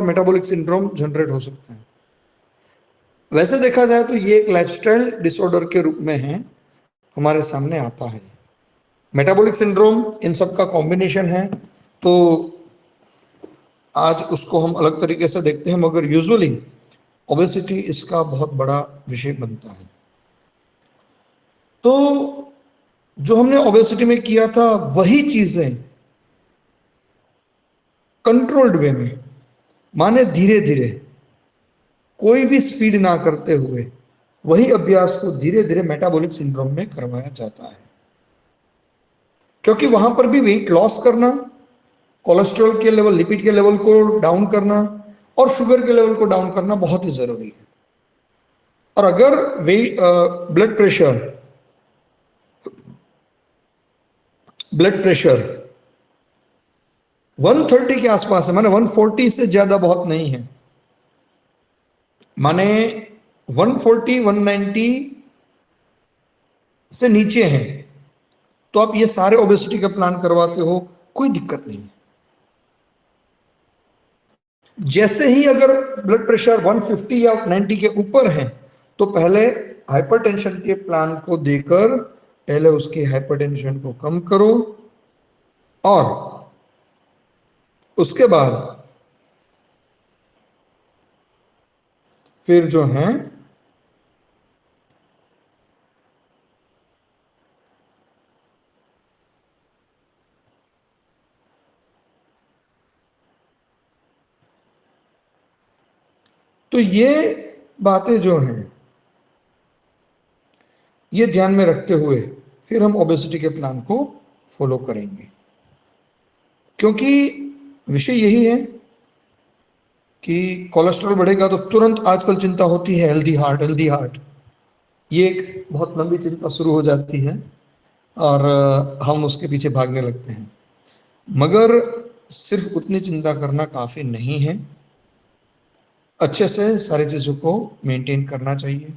Metabolic syndrome generate हो सकते हैं। वैसे देखा जाए तो ये एक लाइफस्टाइल डिसऑर्डर के रूप में है, हमारे सामने आता है। मेटाबॉलिक सिंड्रोम इन सब का कॉम्बिनेशन है, तो आज उसको हम अलग तरीके से देखते हैं, मगर यूजुअली ओबेसिटी इसका बहुत बड़ा विषय बनता है। तो जो हमने ओबेसिटी में किया था वही चीजें कंट्रोल्ड वे में, माने धीरे धीरे, कोई भी स्पीड ना करते हुए, वही अभ्यास को धीरे धीरे मेटाबॉलिक सिंड्रोम में करवाया जाता है। क्योंकि वहां पर भी वेट लॉस करना, कोलेस्ट्रॉल के लेवल, लिपिड के लेवल को डाउन करना और शुगर के लेवल को डाउन करना बहुत ही जरूरी है। और अगर ब्लड प्रेशर 130 के आसपास है, माने 140 से ज्यादा बहुत नहीं है, माने 140 190 से नीचे है, तो आप ये सारे ओबेसिटी का प्लान करवाते हो, कोई दिक्कत नहीं। जैसे ही अगर ब्लड प्रेशर 150 या 90 के ऊपर है, तो पहले हाइपरटेंशन के प्लान को देकर पहले उसकी हाइपरटेंशन को कम करो, और उसके बाद फिर जो है तो ये बातें जो हैं ये ध्यान में रखते हुए फिर हम ओबेसिटी के प्लान को फॉलो करेंगे। क्योंकि विषय यही है कि कोलेस्ट्रॉल बढ़ेगा तो तुरंत आजकल चिंता होती है हेल्दी हार्ट। ये एक बहुत लंबी चिंता शुरू हो जाती है और हम उसके पीछे भागने लगते हैं, मगर सिर्फ उतनी चिंता करना काफी नहीं है। अच्छे से सारी चीजों को मेंटेन करना चाहिए।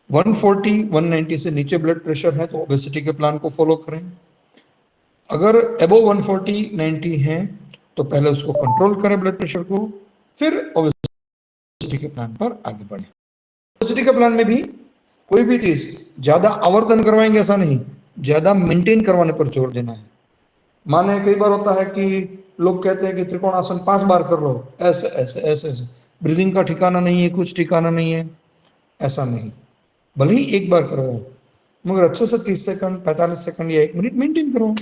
140 190 से नीचे ब्लड प्रेशर है तो ओबेसिटी के प्लान को फॉलो करें। अगर अबव 140 90 है तो पहले उसको कंट्रोल करें ब्लड प्रेशर को, फिर ओबेसिटी के प्लान पर आगे बढ़े। ओबेसिटी के प्लान में भी कोई भी चीज ज्यादा आवर्तन करवाएंगे ऐसा नहीं, ज्यादा मेंटेन करवाने पर जोर देना है। माने कई बार होता है कि लोग कहते हैं कि त्रिकोणासन 5 बार कर लो, ऐसे ऐसे ऐसे ऐसे, ब्रीदिंग का ठिकाना नहीं है, कुछ ठिकाना नहीं है, ऐसा नहीं। भले ही एक बार करो, मगर अच्छे से 30 सेकंड 45 सेकंड या 1 मिनट मेंटेन करो,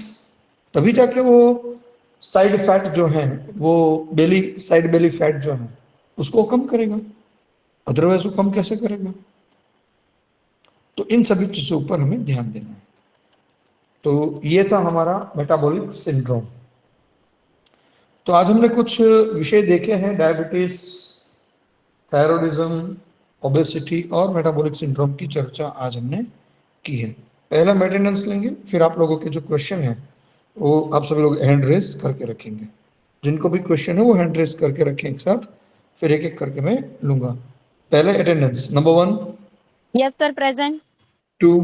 तभी जाके वो साइड फैट जो है, वो साइड बेली फैट जो है उसको कम करेगा, अदरवाइज वो कम कैसे करेगा। तो इन सभी चीजों पर हमें ध्यान देना है। तो ये था हमारा मेटाबॉलिक सिंड्रोम। तो आज हमने कुछ विषय देखे हैं, डायबिटीज, थायरॉयडिज्म, ओबेसिटी और मेटाबॉलिक सिंड्रोम की चर्चा आज हमने की है। पहला मेंटेनेंस लेंगे, फिर आप लोगों के जो क्वेश्चन है वो आप सभी लोग हैंड रेस करके रखेंगे। जिनको भी क्वेश्चन है वो हैंड रेस करके रखें एक साथ, फिर एक एक करके मैं लूंगा। पहले attendance number 1। Yes sir, present. 2,